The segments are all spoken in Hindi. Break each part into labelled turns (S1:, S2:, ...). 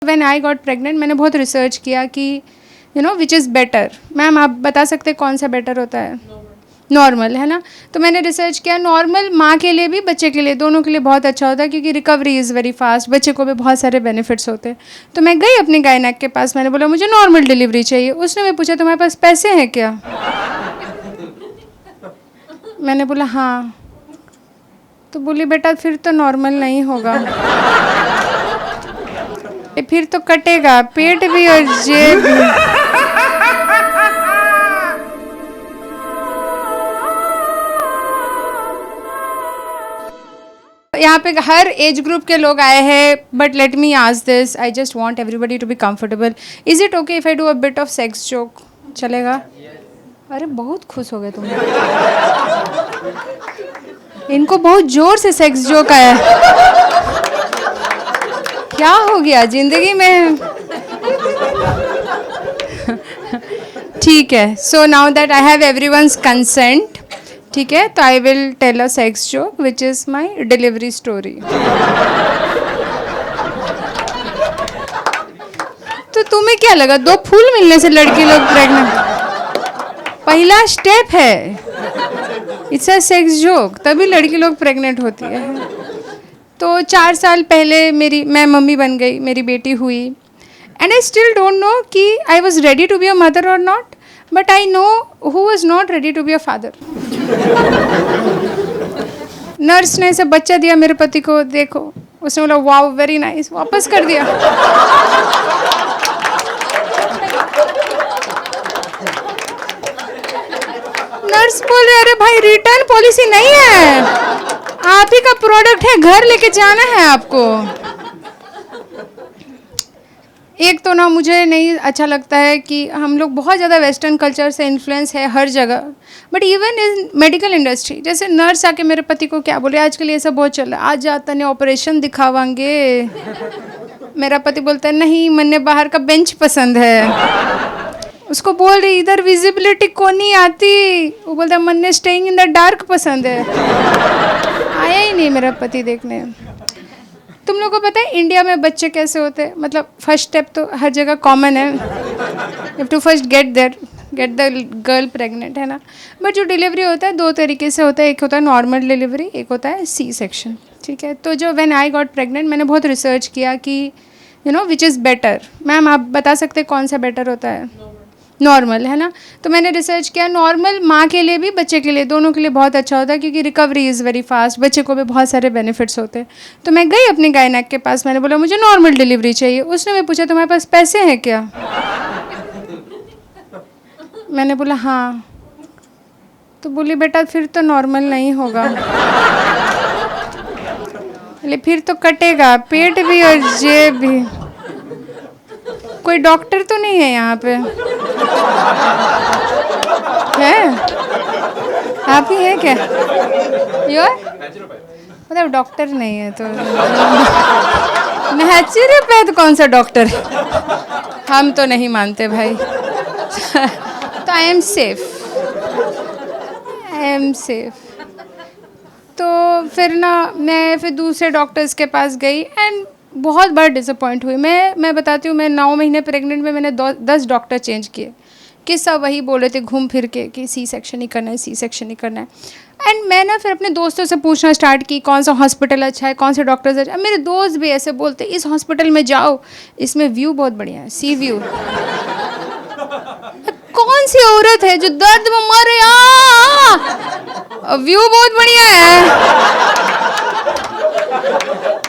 S1: व्हेन आई गॉट प्रेग्नेंट मैंने बहुत रिसर्च किया कि विच इज़ बेटर। मैम आप बता सकते हैं कौन सा बेटर होता है? नॉर्मल, है ना। तो मैंने रिसर्च किया, नॉर्मल माँ के लिए भी बच्चे के लिए, दोनों के लिए बहुत अच्छा होता है क्योंकि रिकवरी इज़ वेरी फास्ट, बच्चे को भी बहुत सारे बेनिफिट्स होते हैं। तो मैं गई अपने गायनेक के पास, मैंने बोला मुझे नॉर्मल डिलीवरी चाहिए। उसने मैं पूछा तुम्हारे पास पैसे हैं क्या? मैंने बोला हाँ। तो बोली बेटा फिर तो नॉर्मल नहीं होगा, फिर तो कटेगा पेट भी और जेब भी। यहाँ पे हर एज ग्रुप के लोग आए हैं, but let me ask this, I just want everybody to be comfortable. Is it okay if I do a bit of sex joke? चलेगा? अरे बहुत खुश हो गए तुम। इनको बहुत जोर से सेक्स जोक आया। क्या हो गया जिंदगी में? ठीक है, so now that I have everyone's consent, ठीक है, तो I will tell a sex joke which is my delivery story. तो तुम्हें क्या लगा 2 फूल मिलने से लड़की लोग प्रेग्नेंट? पहला स्टेप है, इट्स अ सेक्स जोक, तभी लड़की लोग प्रेग्नेंट होती है। तो 4 साल पहले मैं मम्मी बन गई, मेरी बेटी हुई, and I still don't know कि I was ready to be a mother और not, but I know who was not ready to be a father. Nurse ने ऐसे बच्चा दिया मेरे पति को, देखो, उसने बोला वाओ वेरी नाइस, वापस कर दिया। नर्स बोल रहे अरे भाई रिटर्न पॉलिसी नहीं है, आप ही का प्रोडक्ट है, घर लेके जाना है आपको। एक तो ना मुझे नहीं अच्छा लगता है कि हम लोग बहुत ज़्यादा वेस्टर्न कल्चर से इन्फ्लुएंस है हर जगह, but even in medical industry, जैसे नर्स आके मेरे पति को क्या बोले, आजकल ये सब बहुत चल रहा है, आज जाता नहीं ऑपरेशन दिखावांगे। मेरा पति बोलता है नहीं मन्ने बाहर का बेंच पसंद है। उसको बोल रही इधर विजिबिलिटी को नहीं आती, वो बोलता है मन्ने स्टेइंग इन द डार्क पसंद है। आया ही नहीं मेरा पति देखने। तुम लोगों को पता है इंडिया में बच्चे कैसे होते हैं? मतलब फर्स्ट स्टेप तो हर जगह कॉमन है, you to first get the girl pregnant, है ना। बट जो डिलीवरी होता है 2 तरीके से होता है, एक होता है नॉर्मल डिलीवरी, एक होता है सी सेक्शन, ठीक है। तो जो व्हेन आई गॉट प्रेग्नेंट मैंने बहुत रिसर्च किया कि विच इज़ बेटर। मैम आप बता सकते हैं कौन सा बेटर होता है? नॉर्मल, है ना। तो मैंने रिसर्च किया, नॉर्मल माँ के लिए भी बच्चे के लिए, दोनों के लिए बहुत अच्छा होता है क्योंकि रिकवरी इज़ वेरी फास्ट, बच्चे को भी बहुत सारे बेनिफिट्स होते हैं। तो मैं गई अपने गायनेक के पास, मैंने बोला मुझे नॉर्मल डिलीवरी चाहिए। उसने मैं पूछा तुम्हारे पास पैसे हैं क्या? मैंने बोला हाँ। तो बोली बेटा फिर तो नॉर्मल नहीं होगा, फिर तो कटेगा पेट भी और जेब भी। कोई डॉक्टर तो नहीं है यहाँ पे? है? आप ही है क्या? योर मतलब डॉक्टर नहीं है तो नेचुरोपैथ कौन सा डॉक्टर? हम तो नहीं मानते भाई। तो आई एम सेफ। तो फिर ना मैं फिर दूसरे डॉक्टर्स के पास गई एंड बहुत बार डिसअपॉइंट हुई। मैं बताती हूँ, मैं 9 महीने प्रेग्नेंट में मैंने 10 डॉक्टर चेंज किए कि सब वही बोल रहे थे घूम फिर के कि सी सेक्शन ही करना है, सी सेक्शन ही करना है। एंड मैं ना फिर अपने दोस्तों से पूछना स्टार्ट की कौन सा हॉस्पिटल अच्छा है, कौन से डॉक्टर्स अच्छा है। मेरे दोस्त भी ऐसे बोलते इस हॉस्पिटल में जाओ, इसमें व्यू बहुत बढ़िया है, सी व्यू। कौन सी औरत है जो दर्द में मर रही, व्यू बहुत बढ़िया है,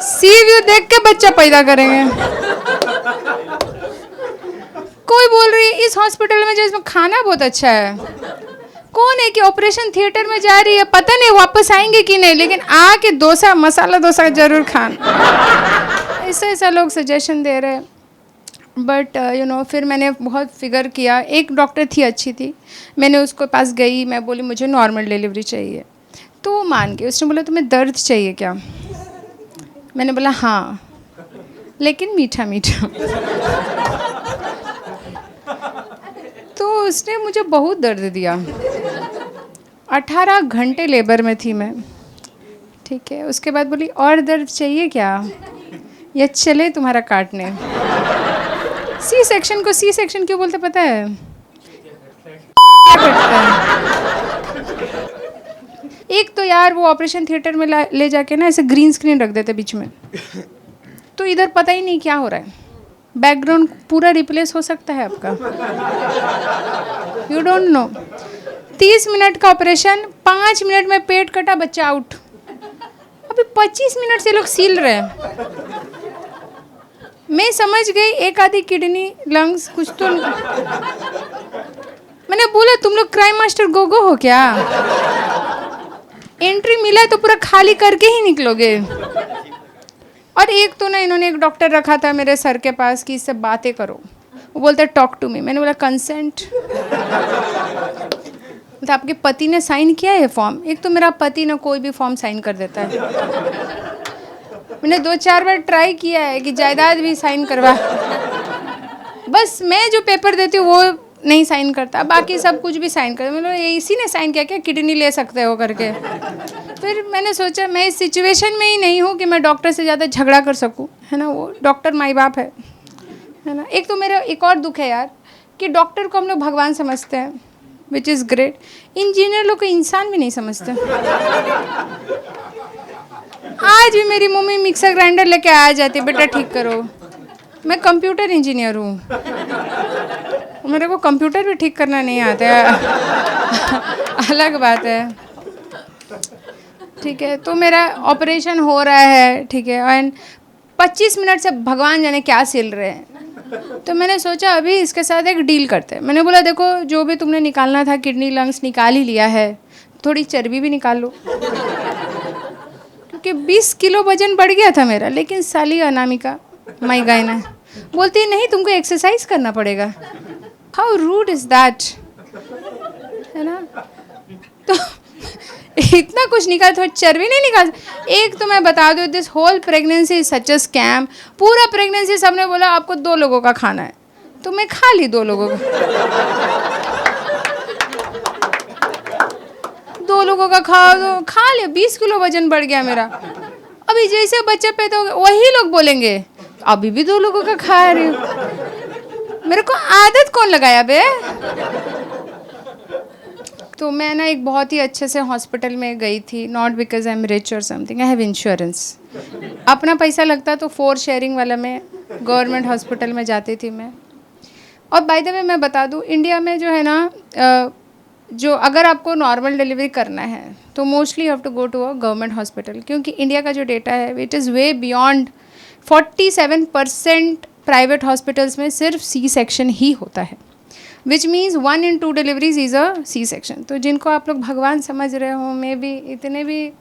S1: सी व्यू देख के बच्चा पैदा करेंगे। कोई बोल रही है इस हॉस्पिटल में जो इसमें खाना बहुत अच्छा है। कौन है कि ऑपरेशन थिएटर में जा रही है, पता नहीं वापस आएंगे कि नहीं, लेकिन आके डोसा, मसाला डोसा जरूर खाना। ऐसा लोग सजेशन दे रहे हैं। बट फिर मैंने बहुत फिगर किया। एक डॉक्टर थी, अच्छी थी, मैंने उसके पास गई, मैं बोली मुझे नॉर्मल डिलीवरी चाहिए, तो वो मान गई। उसने बोला तुम्हें दर्द चाहिए क्या? मैंने बोला हाँ, लेकिन मीठा मीठा। तो उसने मुझे बहुत दर्द दिया। 18 घंटे लेबर में थी मैं, ठीक है। उसके बाद बोली और दर्द चाहिए क्या? या चले तुम्हारा काटने। सी सेक्शन को सी सेक्शन क्यों बोलते पता है? कटता है। एक तो यार वो ऑपरेशन थिएटर में ले जाके ना ऐसे ग्रीन स्क्रीन रख देते बीच में, तो इधर पता ही नहीं क्या हो रहा है, बैकग्राउंड पूरा रिप्लेस हो सकता है आपका, यू डोंट नो। 30 मिनट का ऑपरेशन, 5 मिनट में पेट कटा, बच्चा आउट। अभी 25 मिनट से लोग सील रहे हैं। मैं समझ गई एक आधी किडनी लंग्स कुछ तो। मैंने बोला तुम लोग क्राइम मास्टर गोगो हो क्या? एंट्री मिला है तो पूरा खाली करके ही निकलोगे। और एक तो ना इन्होंने एक डॉक्टर रखा था मेरे सर के पास कि इससे बातें करो, वो बोलते टॉक टू मी। मैंने बोला कंसेंट? तो आपके पति ने साइन किया है फॉर्म? एक तो मेरा पति ना कोई भी फॉर्म साइन कर देता है। मैंने 2-4 बार ट्राई किया है कि जायदाद भी साइन करवा, बस मैं जो पेपर देती हूँ वो नहीं साइन करता, बाकी सब कुछ भी साइन करता। मतलब इसी ने साइन किया क्या किडनी ले सकते हो करके। फिर मैंने सोचा मैं इस सिचुएशन में ही नहीं हूँ कि मैं डॉक्टर से ज़्यादा झगड़ा कर सकूँ, है ना। वो डॉक्टर माई बाप है ना। एक तो मेरा एक और दुख है यार कि डॉक्टर को हम लोग भगवान समझते हैं, विच इज़ ग्रेट। इंजीनियर लोग को इंसान भी नहीं समझते। आज भी मेरी मम्मी मिक्सर ग्राइंडर लेके आ जाती, बेटा ठीक करो। मैं कंप्यूटर इंजीनियर हूँ, मेरे को कंप्यूटर भी ठीक करना नहीं आता है। अलग बात है, ठीक है। तो मेरा ऑपरेशन हो रहा है, ठीक है, एंड 25 मिनट से भगवान जाने क्या सिल रहे हैं। तो मैंने सोचा अभी इसके साथ एक डील करते हैं। मैंने बोला देखो जो भी तुमने निकालना था किडनी लंग्स निकाल ही लिया है, थोड़ी चर्बी भी निकाल लो, क्योंकि 20 किलो वजन बढ़ गया था मेरा। लेकिन साली अनामिका माई गायना बोलती है नहीं तुमको एक्सरसाइज करना पड़ेगा। हाउ रूड इज दैट, है ना। तो इतना कुछ निकाल, थोड़ा चर्बी नहीं निकाल। एक तो मैं बता दूँ this whole pregnancy is such a scam. पूरा प्रेगनेंसी सबने बोला आपको 2 लोगों का खाना है, तो मैं खा ली 2 लोगों का। 2 लोगों का खा लिया, 20 किलो वजन बढ़ गया मेरा। अभी जैसे बच्चे पैदा हो गए वही लोग बोलेंगे अभी भी 2 लोगों का खा रही हूँ। मेरे को आदत कौन लगाया बे। तो मैं ना एक बहुत ही अच्छे से हॉस्पिटल में गई थी, not because I am rich और समथिंग, आई हैव इंश्योरेंस। अपना पैसा लगता तो 4 शेयरिंग वाला में गवर्नमेंट हॉस्पिटल में जाती थी मैं। और बाय द वे मैं बता दूँ इंडिया में जो है ना जो अगर आपको नॉर्मल डिलीवरी करना है तो mostly you have to go to a government hospital, क्योंकि इंडिया का जो डेटा है it is way beyond 47% private hospitals में सिर्फ सी सेक्शन ही होता है, which means 1 in 2 deliveries is a C section. तो जिनको आप लोग भगवान समझ रहे हो, मैं भी इतने भी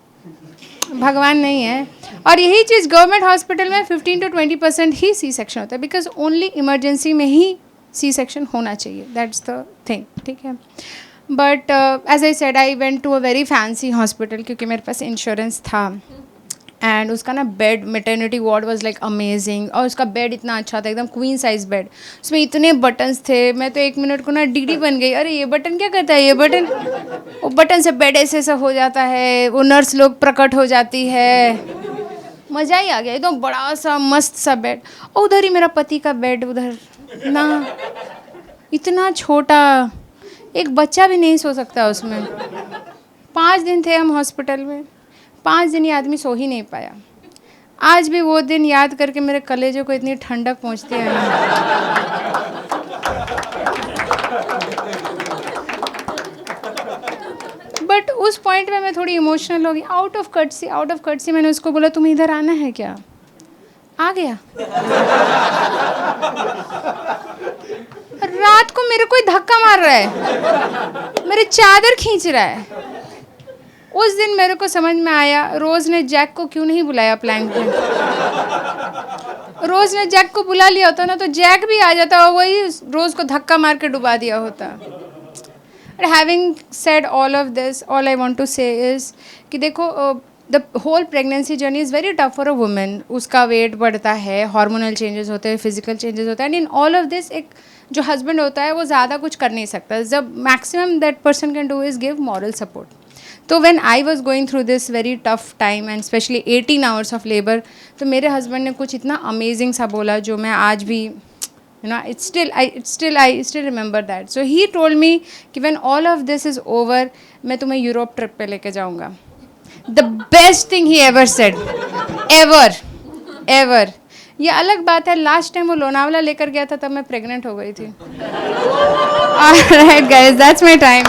S1: भगवान नहीं है। और यही चीज़ गवर्नमेंट हॉस्पिटल में 15 to 20% ही सी सेक्शन होता है, बिकॉज ओनली इमरजेंसी में ही सी सेक्शन होना चाहिए, दैट्स द थिंग, ठीक है। But as I said I went to a very fancy hospital क्योंकि मेरे पास इंश्योरेंस था। एंड उसका ना bed, maternity ward was like amazing, और उसका बेड इतना अच्छा था, एकदम क्वीन साइज बेड। उसमें इतने बटन्स थे, मैं तो 1 मिनट को ना डीडी बन गई। अरे ये बटन क्या करता है, ये बटन, वो बटन से बेड ऐसे ऐसा हो जाता है, वो नर्स लोग प्रकट हो जाती है, मज़ा ही आ गया। एकदम बड़ा सा मस्त सा बेड। और उधर ही मेरा पति का बेड, उधर ना इतना छोटा, एक बच्चा भी नहीं सो सकता उसमें। 5 दिन थे हम हॉस्पिटल में, 5 दिन ये आदमी सो ही नहीं पाया। आज भी वो दिन याद करके मेरे कलेजे को इतनी ठंडक पहुंचती है ना। बट उस पॉइंट में मैं थोड़ी इमोशनल हो गई। आउट ऑफ कर्टसी मैंने उसको बोला तुम्हें इधर आना है क्या? आ गया। रात को मेरे कोई धक्का मार रहा है, मेरे चादर खींच रहा है। उस दिन मेरे को समझ में आया रोज़ ने जैक को क्यों नहीं बुलाया प्लैंक पे। रोज़ ने जैक को बुला लिया होता ना तो जैक भी आ जाता और वही रोज़ को धक्का मार के डुबा दिया होता। Having said all of this, all I want to say is कि देखो the whole pregnancy journey is very tough for a woman. उसका वेट बढ़ता है, हार्मोनल चेंजेस होते हैं, फिजिकल चेंजेस होता है, and in all of this एक जो हस्बैंड होता है वो ज़्यादा कुछ कर नहीं सकता। जब maximum that person can do is give moral support. तो when I was going through this very tough time and specially 18 hours of labour, तो मेरे हस्बैंड ने कुछ इतना अमेजिंग सा बोला जो मैं आज भी I still remember that. So he told me कि when all of this is over, मैं तुम्हें यूरोप ट्रिप पे लेके जाऊँगा. The best thing he ever said, ever. ये अलग बात है, लास्ट टाइम वो लोनावला लेकर गया था तब मैं प्रेग्नेंट हो गई थी. Alright guys, that's my time.